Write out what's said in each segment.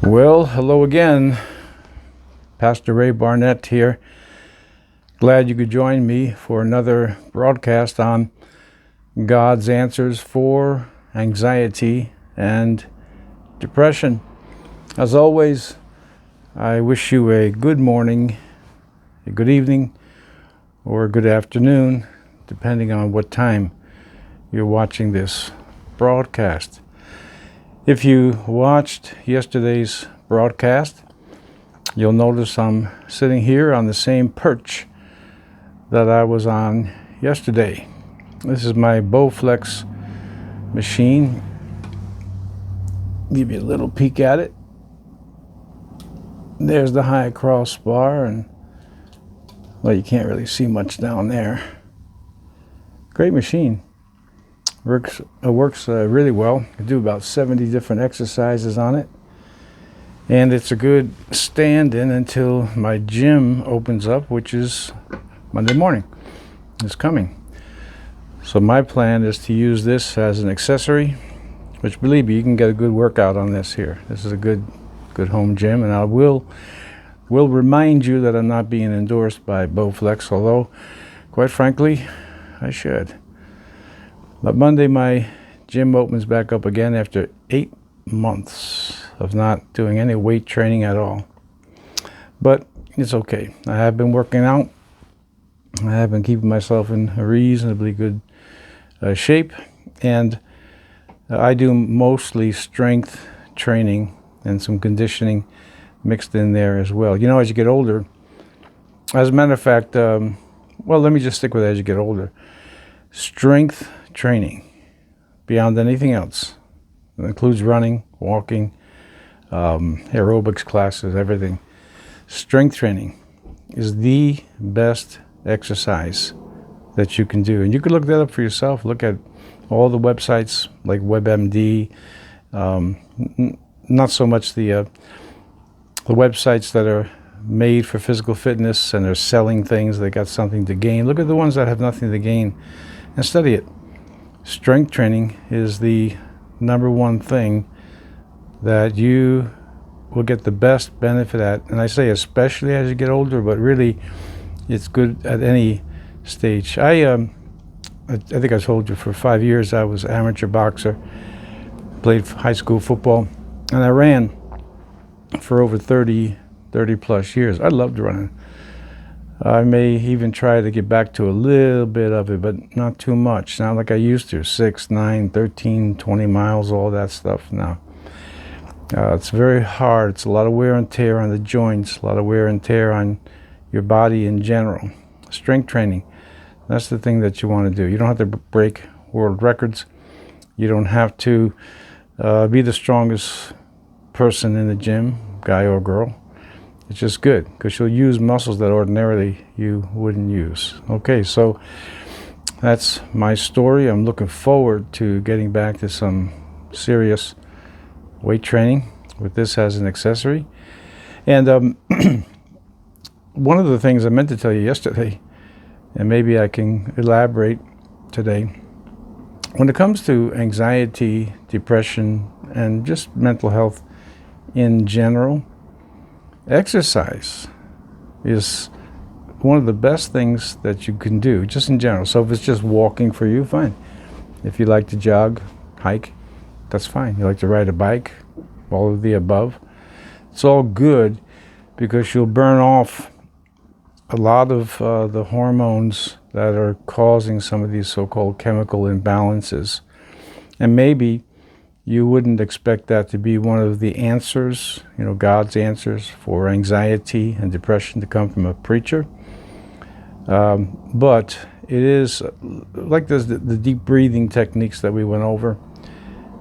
Well, hello again. Pastor Ray Barnett here. Glad you could join me for another broadcast on God's answers for anxiety and depression. As always, I wish you a good morning, a good evening, or a good afternoon, depending on what time you're watching this broadcast. If you watched yesterday's broadcast, you'll notice I'm sitting here on the same perch that I was on yesterday. This is my Bowflex machine. Give you a little peek at it. There's the high crossbar, and well, you can't really see much down there. Great machine. Works really well. I do about 70 different exercises on it. And it's a good stand-in until my gym opens up, which is Monday morning. It's coming. So my plan is to use this as an accessory, which, believe me, you can get a good workout on this here. This is a good home gym, and I will remind you that I'm not being endorsed by Bowflex, although, quite frankly, I should. But Monday, my gym opens back up again after 8 months of not doing any weight training at all. But it's okay. I have been working out. I have been keeping myself in a reasonably good shape. And I do mostly strength training and some conditioning mixed in there as well. You know, as you get older, as a matter of fact, let me just stick with as you get older. Strength training, beyond anything else. It includes running, walking, aerobics classes, everything. Strength training is the best exercise that you can do. And you can look that up for yourself. Look at all the websites like WebMD, not so much the websites that are made for physical fitness and are selling things. They got something to gain. Look at the ones that have nothing to gain and study it. Strength training is the number one thing that you will get the best benefit at. And I say especially as you get older, but really it's good at any stage. I think I told you, for 5 years I was an amateur boxer, played high school football, and I ran for over 30 plus years. I loved running. I may even try to get back to a little bit of it, but not too much. Not like I used to, 6, 9, 13, 20 miles, all that stuff now. It's very hard. It's a lot of wear and tear on the joints, a lot of wear and tear on your body in general. Strength training, that's the thing that you want to do. You don't have to break world records. You don't have to be the strongest person in the gym, guy or girl. It's just good because you'll use muscles that ordinarily you wouldn't use. Okay, so that's my story. I'm looking forward to getting back to some serious weight training with this as an accessory. And one of the things I meant to tell you yesterday, and maybe I can elaborate today, when it comes to anxiety, depression, and just mental health in general, exercise is one of the best things that you can do, just in general. So if it's just walking for you, fine. If you like to jog, hike, that's fine. You like to ride a bike, all of the above. It's all good because you'll burn off a lot of the hormones that are causing some of these so-called chemical imbalances. And maybe you wouldn't expect that to be one of the answers, God's answers for anxiety and depression to come from a preacher. But it is like the deep breathing techniques that we went over,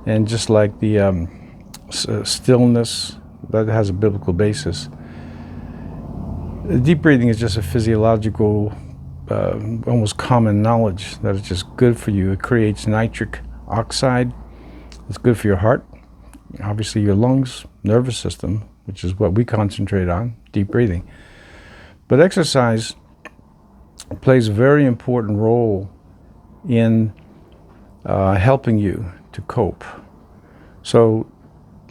and just like the stillness, that has a biblical basis. Deep breathing is just a physiological, almost common knowledge that it's just good for you. It creates nitric oxide. It's good for your heart, obviously your lungs, nervous system, which is what we concentrate on, deep breathing. But exercise plays a very important role in helping you to cope. So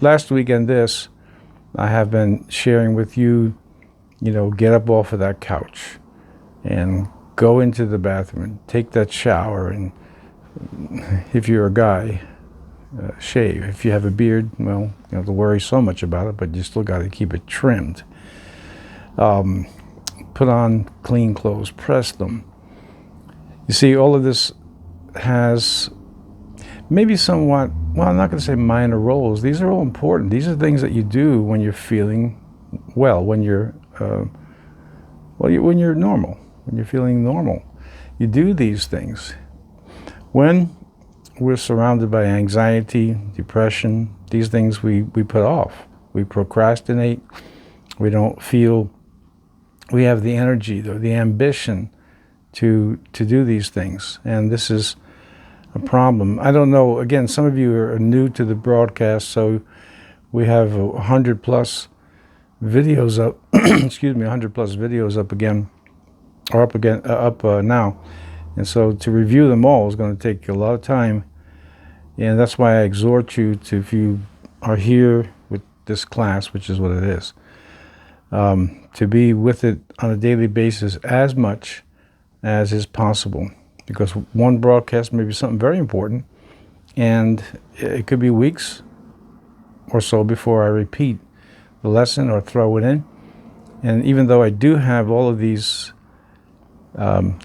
last week and this, I have been sharing with you, get up off of that couch and go into the bathroom and take that shower. And if you're a guy, shave. If you have a beard, well, you don't have to worry so much about it, but you still got to keep it trimmed. Put on clean clothes, press them. You see, all of this has maybe somewhat, well, I'm not going to say minor roles. These are all important. These are things that you do when you're feeling well, when you're when you're normal, when you're feeling normal. You do these things. When we're surrounded by anxiety, depression, these things we put off. We procrastinate. We don't feel we have the energy or the ambition to do these things. And this is a problem. I don't know, again, some of you are new to the broadcast, so we have 100 plus videos up, excuse me, 100 plus videos up again, or up now. And so to review them all is going to take a lot of time. And that's why I exhort you to, if you are here with this class, which is what it is, to be with it on a daily basis as much as is possible. Because one broadcast may be something very important, and it could be weeks or so before I repeat the lesson or throw it in. And even though I do have all of these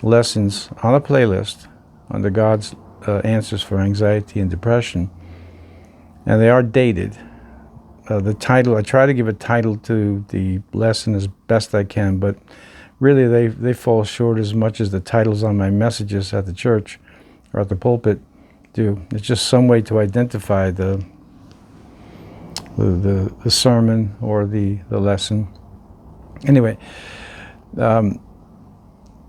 lessons on a playlist under God's Answers for Anxiety and Depression, and they are dated. The title, I try to give a title to the lesson as best I can, but really they fall short as much as the titles on my messages at the church or at the pulpit do. It's just some way to identify the sermon or the lesson. Anyway,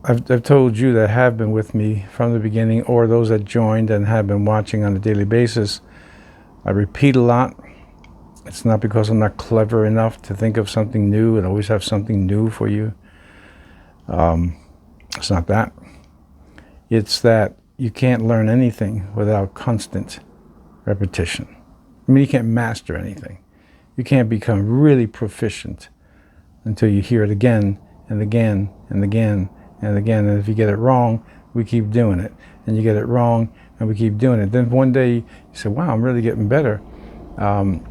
I've told you that have been with me from the beginning, or those that joined and have been watching on a daily basis. I repeat a lot. It's not because I'm not clever enough to think of something new and always have something new for you. It's not that. It's that you can't learn anything without constant repetition. I mean, you can't master anything. You can't become really proficient until you hear it again and again and again and again. And if you get it wrong, we keep doing it. And you get it wrong, and we keep doing it. Then one day you say, wow, I'm really getting better. I'm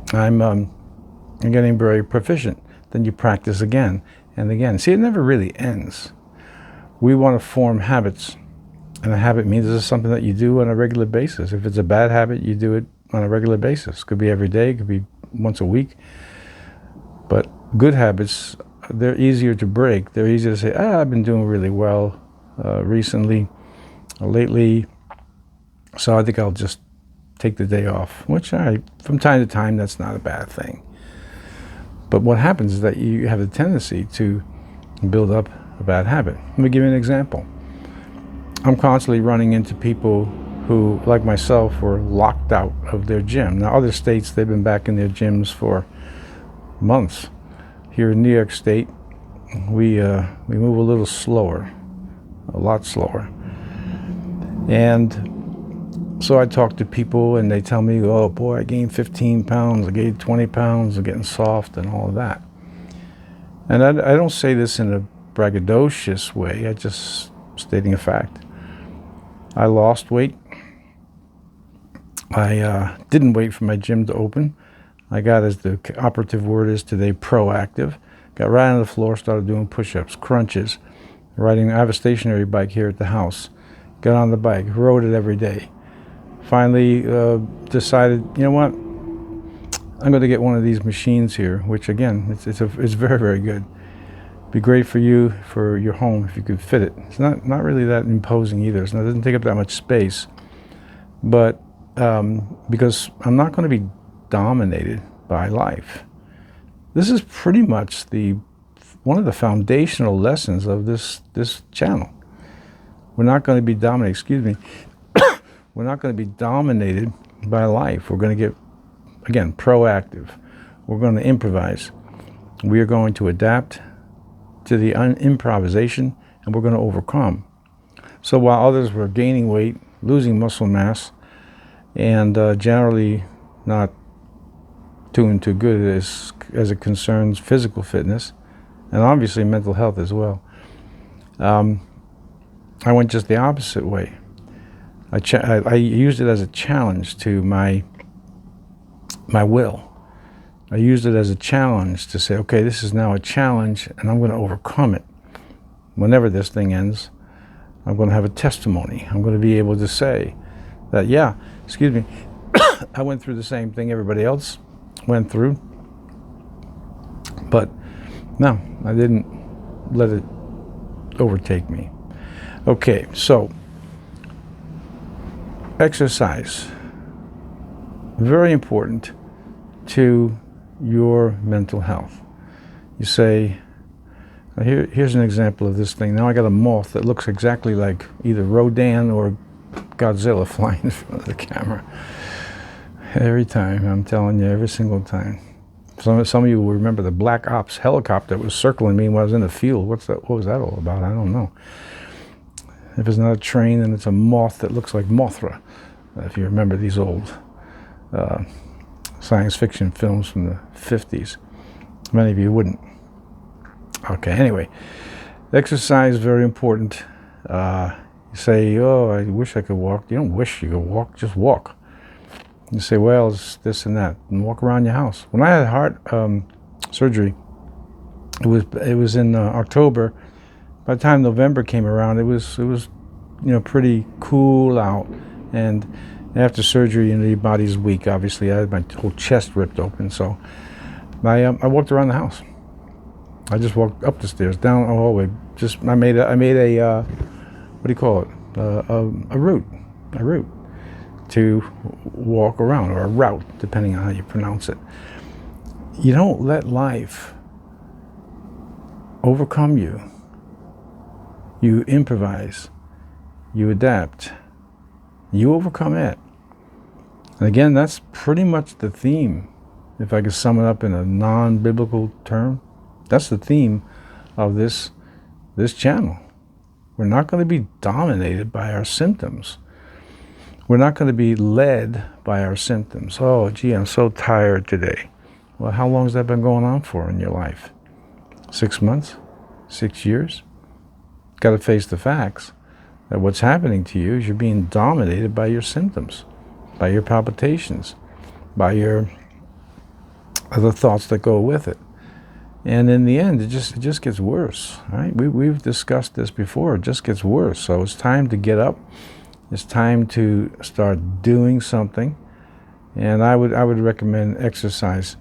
getting very proficient. Then you practice again and again. See, it never really ends. We want to form habits. And a habit means this is something that you do on a regular basis. If it's a bad habit, you do it on a regular basis. Could be every day, could be once a week. But good habits, they're easier to break. They're easier to say, I've been doing really well recently, or lately, so I think I'll just take the day off, which from time to time, that's not a bad thing. But what happens is that you have the tendency to build up a bad habit. Let me give you an example. I'm constantly running into people who, like myself, were locked out of their gym. Now, other states, they've been back in their gyms for months. Here in New York State, we move a little slower, a lot slower. And so I talk to people, and they tell me, oh boy, I gained 15 pounds, I gained 20 pounds, I'm getting soft and all of that. And I don't say this in a braggadocious way, I just stating a fact. I lost weight. I didn't wait for my gym to open. I got, as the operative word is today, proactive. Got right on the floor, started doing push-ups, crunches, riding. I have a stationary bike here at the house. Got on the bike, rode it every day. Finally decided, you know what? I'm going to get one of these machines here, which again, it's very, very good. Be great for you, for your home, if you could fit it. It's not really that imposing either. It doesn't take up that much space. But because I'm not going to be dominated by life. This is pretty much one of the foundational lessons of this channel. We're not going to be dominated, excuse me. We're not going to be dominated by life. We're going to get, again, proactive. We're going to improvise. We are going to adapt to the improvisation, and we're going to overcome. So while others were gaining weight, losing muscle mass, and generally not doing too good as it concerns physical fitness, and obviously mental health as well. I went just the opposite way. I used it as a challenge to my will. I used it as a challenge to say, okay, this is now a challenge, and I'm going to overcome it. Whenever this thing ends, I'm going to have a testimony. I'm going to be able to say that, yeah, excuse me, I went through the same thing everybody else went through, but no, I didn't let it overtake me. Okay, so exercise, very important to your mental health. You say, here's an example of this thing. Now I got a moth that looks exactly like either Rodan or Godzilla flying in front of the camera. Every time, I'm telling you, every single time. Some of you will remember the Black Ops helicopter that was circling me when I was in the field. What was that all about? I don't know. If it's not a train, then it's a moth that looks like Mothra. If you remember these old science fiction films from the 50s. Many of you wouldn't. Okay, anyway. Exercise is very important. You say, oh, I wish I could walk. You don't wish you could walk, just walk. You say, well, it's this and that, and walk around your house. When I had heart surgery, it was in October. By the time November came around, it was pretty cool out. And after surgery, your body's weak. Obviously, I had my whole chest ripped open, so I walked around the house. I just walked up the stairs, down the hallway. I made a what do you call it? A route to walk around, or a route, depending on how you pronounce it. You don't let life overcome you. You improvise, you adapt, you overcome it. And again, that's pretty much the theme. If I could sum it up in a non-biblical term, that's the theme of this channel. We're not going to be dominated by our symptoms. We're not going to be led by our symptoms. Oh, gee, I'm so tired today. Well, how long has that been going on for in your life? 6 months? 6 years? Got to face the facts that what's happening to you is you're being dominated by your symptoms, by your palpitations, by your other thoughts that go with it. And in the end, it just gets worse, right? We've discussed this before. It just gets worse. So it's time to get up. It's time to start doing something. And I would recommend exercise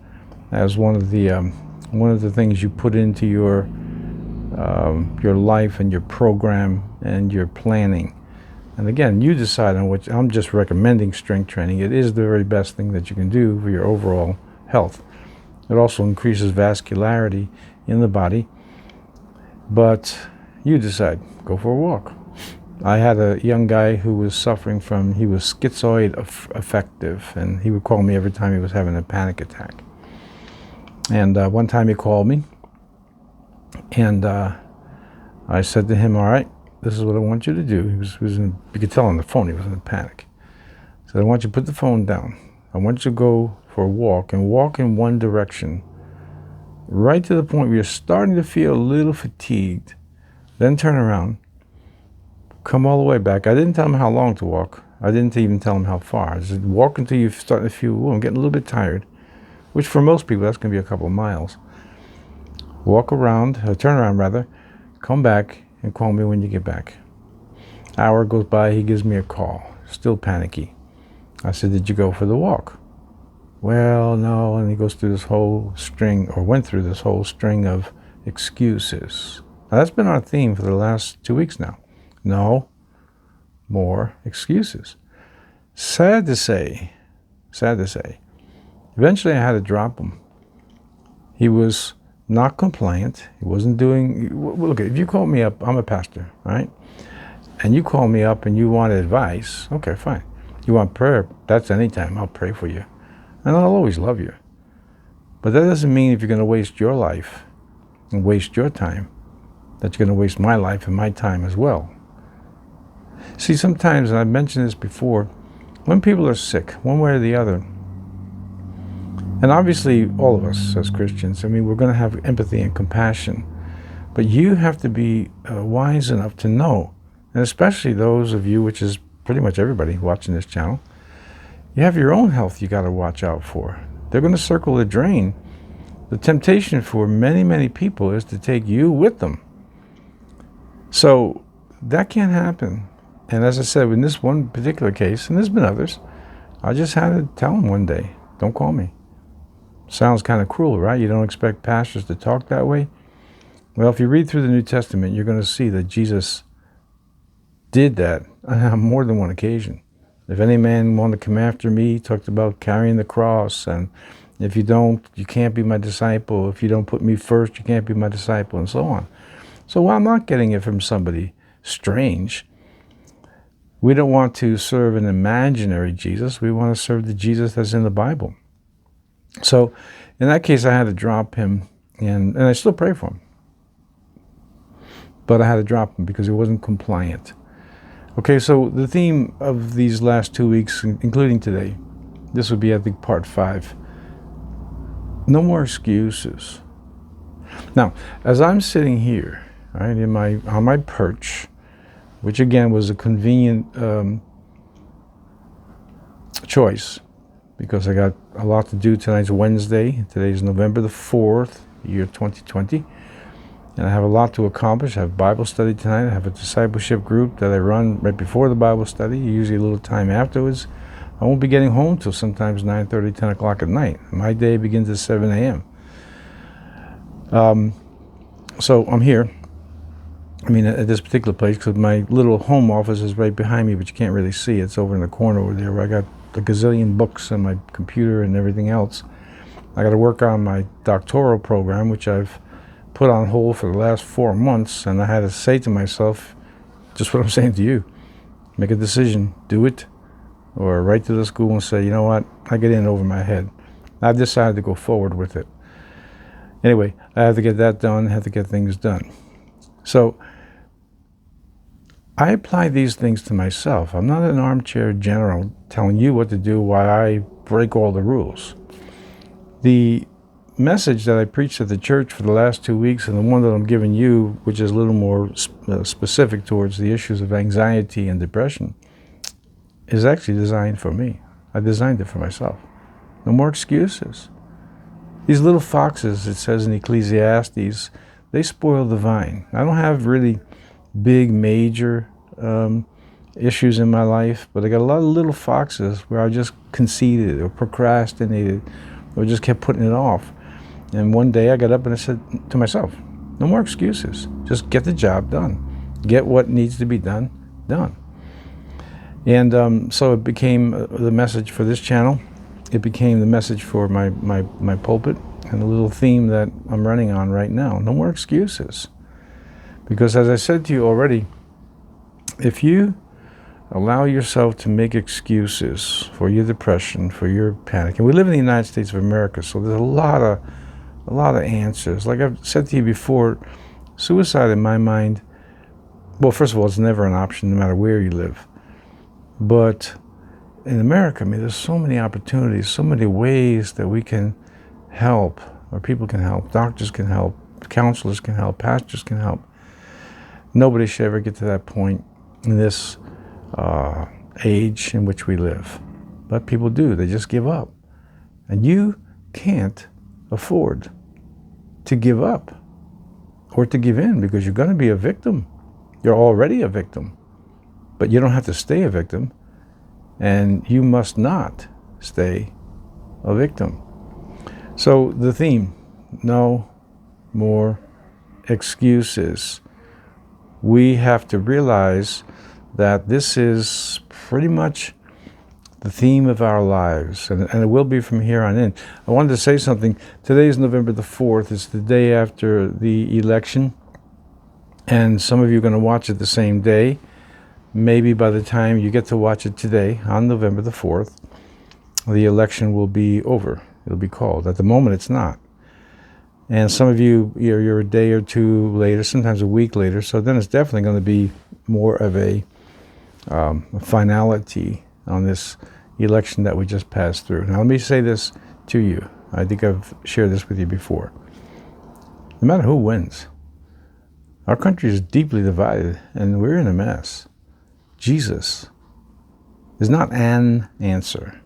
as one of the things you put into your life and your program and your planning. And again, you decide on which. I'm just recommending strength training. It is the very best thing that you can do for your overall health. It also increases vascularity in the body. But you decide. Go for a walk. I had a young guy who was suffering from, he was schizoid affective, and he would call me every time he was having a panic attack. And one time he called me, and I said to him, all right, this is what I want you to do. You could tell on the phone he was in a panic. I said, I want you to put the phone down. I want you to go for a walk, and walk in one direction, right to the point where you're starting to feel a little fatigued. Then turn around, come all the way back. I didn't tell him how long to walk. I didn't even tell him how far. I said, walk until you're starting to feel, I'm getting a little bit tired, which for most people, that's going to be a couple of miles. Walk around, turn around rather, come back and call me when you get back. Hour goes by, he gives me a call, still panicky. I said, did you go for the walk? Well, no, and he goes through this whole string, or went through this whole string of excuses. Now, that's been our theme for the last 2 weeks now. No more excuses. Sad to say, eventually I had to drop him. He was not compliant. He wasn't doing, look, if you call me up, I'm a pastor, right? And you call me up and you want advice, okay, fine. You want prayer, that's anytime, I'll pray for you. And I'll always love you. But that doesn't mean if you're going to waste your life and waste your time, that you're going to waste my life and my time as well. See, sometimes, and I've mentioned this before, when people are sick, one way or the other, And obviously, all of us as Christians, I mean, we're going to have empathy and compassion. But you have to be wise enough to know, and especially those of you, which is pretty much everybody watching this channel, you have your own health you got to watch out for. They're going to circle the drain. The temptation for many, many people is to take you with them. So that can't happen. And as I said, in this one particular case, and there's been others, I just had to tell him one day, don't call me. Sounds kind of cruel, right? You don't expect pastors to talk that way. Well, if you read through the New Testament, you're going to see that Jesus did that on more than one occasion. If any man want to come after me, he talked about carrying the cross, and if you don't, you can't be my disciple. If you don't put me first, you can't be my disciple, and so on. So I'm not getting it from somebody strange. We don't want to serve an imaginary Jesus. We want to serve the Jesus that's in the Bible. So in that case, I had to drop him, and I still pray for him. But I had to drop him because he wasn't compliant. Okay, so the theme of these last 2 weeks, including today, this would be, I think, part 5. No more excuses. Now, as I'm sitting here, right, on my perch, which again was a convenient choice, because I got a lot to do. Tonight's Wednesday. Today's November the 4th, year 2020. And I have a lot to accomplish. I have Bible study tonight. I have a discipleship group that I run right before the Bible study, usually a little time afterwards. I won't be getting home till sometimes 9:30, 10 o'clock at night. My day begins at 7 a.m. So I'm here. I mean, at this particular place, because my little home office is right behind me, but you can't really see. It's over in the corner over there where I got a gazillion books and my computer and everything else. I got to work on my doctoral program, which I've put on hold for the last 4 months, and I had to say to myself, just what I'm saying to you, make a decision, do it, or write to the school and say, you know what, I get in over my head. I've decided to go forward with it. Anyway, I have to get that done, I have to get things done. So I apply these things to myself. I'm not an armchair general telling you what to do while I break all the rules. The message that I preached at the church for the last 2 weeks, and the one that I'm giving you, which is a little more specific towards the issues of anxiety and depression, is actually designed for me. I designed it for myself. No more excuses. These little foxes, it says in Ecclesiastes, they spoil the vine. I don't have really big, major issues in my life, but I got a lot of little foxes where I just conceded or procrastinated or just kept putting it off. And one day I got up and I said to myself, no more excuses. Just get the job done. Get what needs to be done, done. And so it became the message for this channel. It became the message for my pulpit and the little theme that I'm running on right now. No more excuses. Because as I said to you already, if you allow yourself to make excuses for your depression, for your panic, and we live in the United States of America, so there's a lot of answers. Like I've said to you before, suicide in my mind, well, first of all, it's never an option no matter where you live. But in America, I mean, there's so many opportunities, so many ways that we can help, or people can help, doctors can help, counselors can help, pastors can help. Nobody should ever get to that point in this age in which we live. But people do. They just give up. And you can't afford to give up or to give in, because you're going to be a victim. You're already a victim. But you don't have to stay a victim, and you must not stay a victim. So the theme, no more excuses. We have to realize that this is pretty much the theme of our lives, and it will be from here on in. I wanted to say something. Today is November the 4th. It's the day after the election, and some of you are going to watch it the same day. Maybe by the time you get to watch it today, on November the 4th, the election will be over. It'll be called. At the moment, it's not. And some of you, you're a day or two later, sometimes a week later, so then it's definitely going to be more of a finality on this election that we just passed through. Now, let me say this to you. I think I've shared this with you before. No matter who wins, our country is deeply divided and we're in a mess. Jesus is not an answer.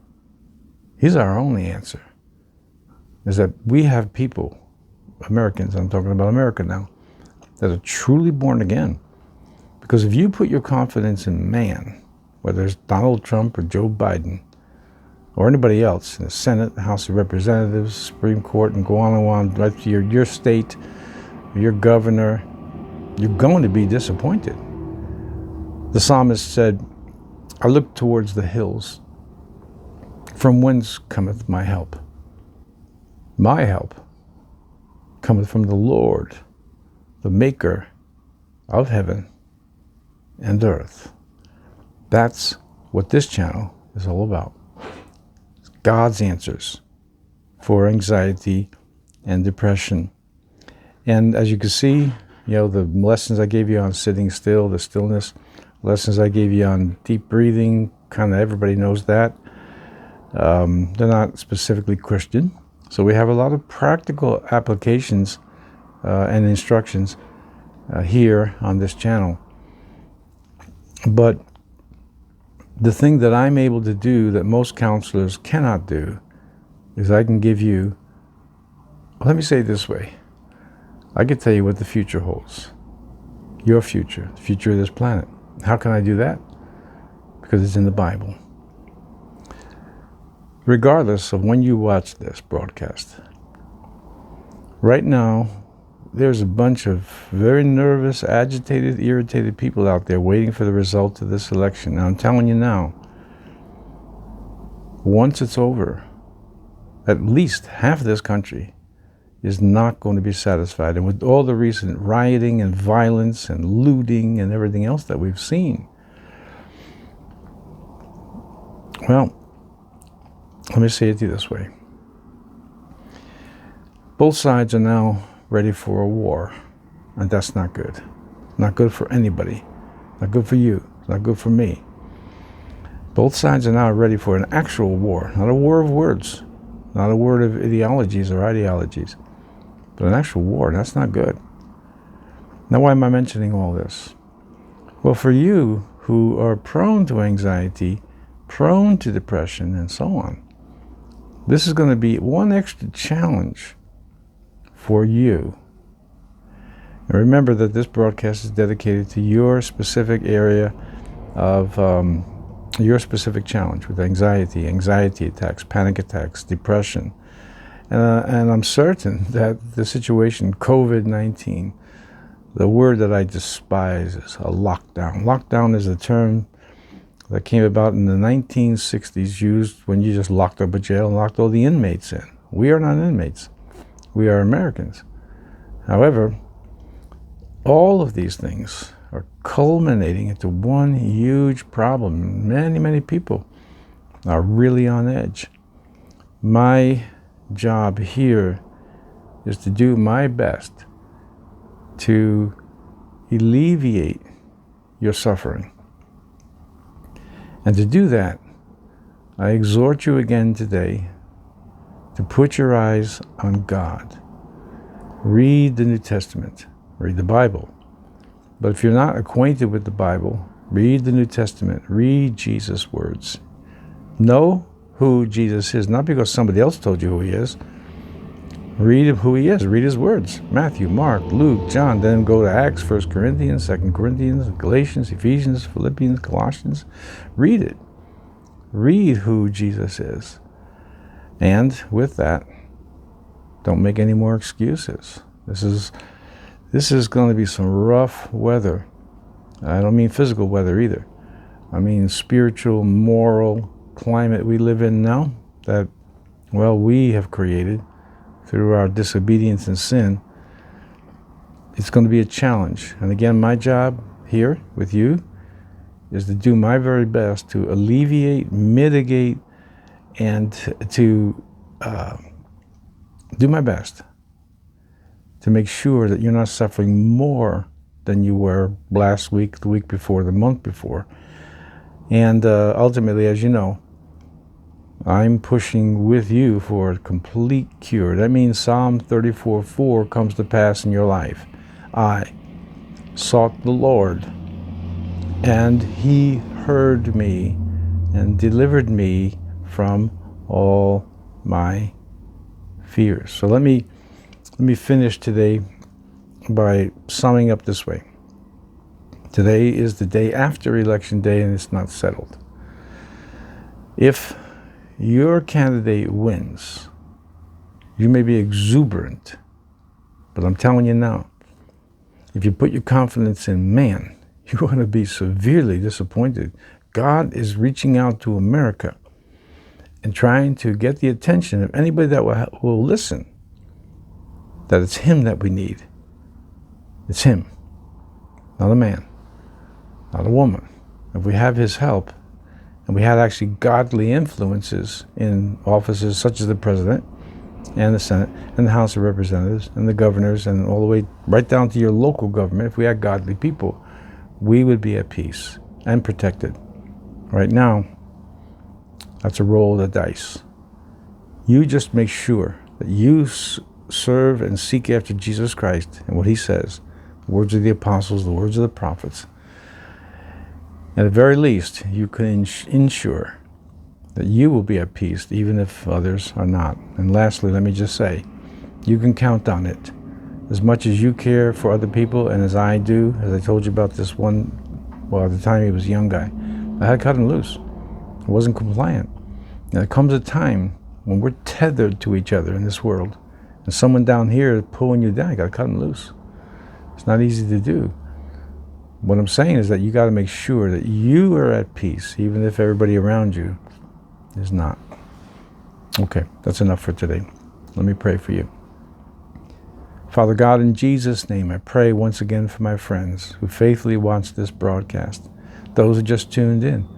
He's our only answer. Is that we have people, Americans, I'm talking about America now, that are truly born again. Because if you put your confidence in man, whether it's Donald Trump or Joe Biden, or anybody else in the Senate, the House of Representatives, Supreme Court, and go on, right to your state, your governor, you're going to be disappointed. The psalmist said, I look towards the hills. From whence cometh my help? My help cometh from the Lord, the maker of heaven and earth. That's what this channel is all about. It's God's answers for anxiety and depression. And as you can see, the lessons I gave you on sitting still, the stillness, lessons I gave you on deep breathing, kind of everybody knows that. They're not specifically Christian. So we have a lot of practical applications and instructions here on this channel. But the thing that I'm able to do that most counselors cannot do is I can give you, let me say it this way, I can tell you what the future holds. Your future, the future of this planet. How can I do that? Because it's in the Bible. Regardless of when you watch this broadcast, right now, there's a bunch of very nervous, agitated, irritated people out there waiting for the result of this election. Now, I'm telling you now, once it's over, at least half of this country is not going to be satisfied. And with all the recent rioting and violence and looting and everything else that we've seen, well, let me say it to you this way. Both sides are now ready for a war, and that's not good. Not good for anybody. Not good for you. Not good for me. Both sides are now ready for an actual war, not a war of words, not a war of ideologies or ideologies, but an actual war, and that's not good. Now, why am I mentioning all this? Well, for you who are prone to anxiety, prone to depression, and so on, this is going to be one extra challenge for you. And remember that this broadcast is dedicated to your specific area of your specific challenge with anxiety attacks, panic attacks, depression. And I'm certain that the situation, COVID-19, the word that I despise is a lockdown. Lockdown is a term that came about in the 1960s, used when you just locked up a jail and locked all the inmates in. We are not inmates. We are Americans. However, all of these things are culminating into one huge problem. Many, many people are really on edge. My job here is to do my best to alleviate your suffering. And to do that, I exhort you again today to put your eyes on God. Read the New Testament. Read the Bible. But if you're not acquainted with the Bible, read the New Testament. Read Jesus' words. Know who Jesus is, not because somebody else told you who he is. Read who he is. Read his words. Matthew, Mark, Luke, John. Then go to Acts, 1 Corinthians, 2 Corinthians, Galatians, Ephesians, Philippians, Colossians. Read it. Read who Jesus is. And with that, don't make any more excuses. This is going to be some rough weather. I don't mean physical weather either. I mean spiritual, moral climate we live in now that, well, we have created through our disobedience and sin. It's going to be a challenge. And again, my job here with you is to do my very best to alleviate, mitigate, and to do my best to make sure that you're not suffering more than you were last week, the week before, the month before. And ultimately, as you know, I'm pushing with you for a complete cure. That means Psalm 34:4 comes to pass in your life. I sought the Lord, and he heard me and delivered me from all my fears. So let me finish today by summing up this way. Today is the day after Election Day, and it's not settled. If your candidate wins, you may be exuberant, but I'm telling you now, if you put your confidence in man, you're going to be severely disappointed. God is reaching out to America and trying to get the attention of anybody that will listen, that it's him that we need. It's him, not a man, not a woman. If we have his help, and we had actually godly influences in offices such as the president and the Senate and the House of Representatives and the governors and all the way right down to your local government, if we had godly people, we would be at peace and protected. Right now, that's a roll of the dice. You just make sure that you serve and seek after Jesus Christ and what he says, the words of the apostles, the words of the prophets. At the very least, you can ensure that you will be at peace, even if others are not. And lastly, let me just say, you can count on it. As much as you care for other people, and as I do, as I told you about this one, well, at the time he was a young guy, I had to cut him loose. I wasn't compliant. And there comes a time when we're tethered to each other in this world, and someone down here is pulling you down, you got to cut them loose. It's not easy to do. What I'm saying is that you got to make sure that you are at peace, even if everybody around you is not. Okay, that's enough for today. Let me pray for you. Father God, in Jesus' name, I pray once again for my friends who faithfully watch this broadcast, those who just tuned in.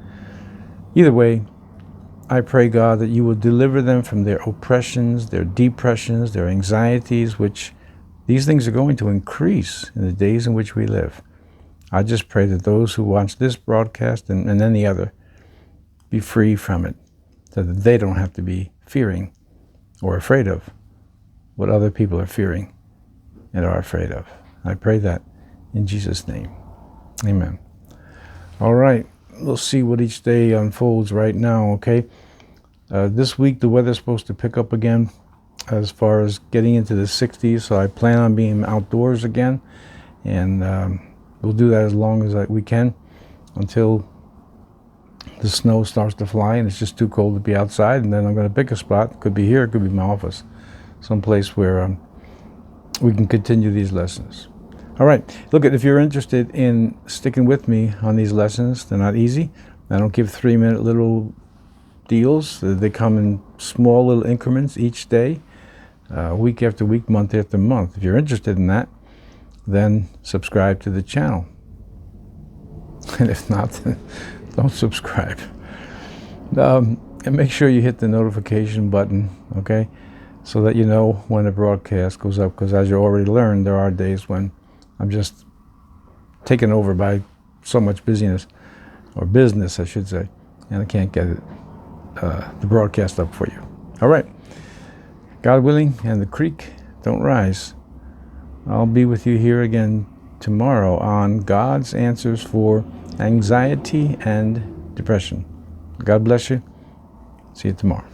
Either way, I pray, God, that you will deliver them from their oppressions, their depressions, their anxieties, which these things are going to increase in the days in which we live. I just pray that those who watch this broadcast and any other be free from it, so that they don't have to be fearing or afraid of what other people are fearing and are afraid of. I pray that in Jesus' name. Amen. All right, we'll see what each day unfolds right now, okay? This week the weather's supposed to pick up again as far as getting into the 60s, so I plan on being outdoors again, and we'll do that as long as we can until the snow starts to fly and it's just too cold to be outside. And then I'm going to pick a spot. Could be here, it could be my office, someplace where we can continue these lessons. All right. Look, if you're interested in sticking with me on these lessons, they're not easy. I don't give 3-minute little deals. They come in small little increments each day, week after week, month after month. If you're interested in that, then subscribe to the channel. And if not, don't subscribe. And make sure you hit the notification button, okay, so that you know when a broadcast goes up, because as you already learned, there are days when I'm just taken over by so much busyness, or business, I should say, and I can't get it, the broadcast up for you. All right. God willing, and the creek don't rise, I'll be with you here again tomorrow on God's answers for anxiety and depression. God bless you. See you tomorrow.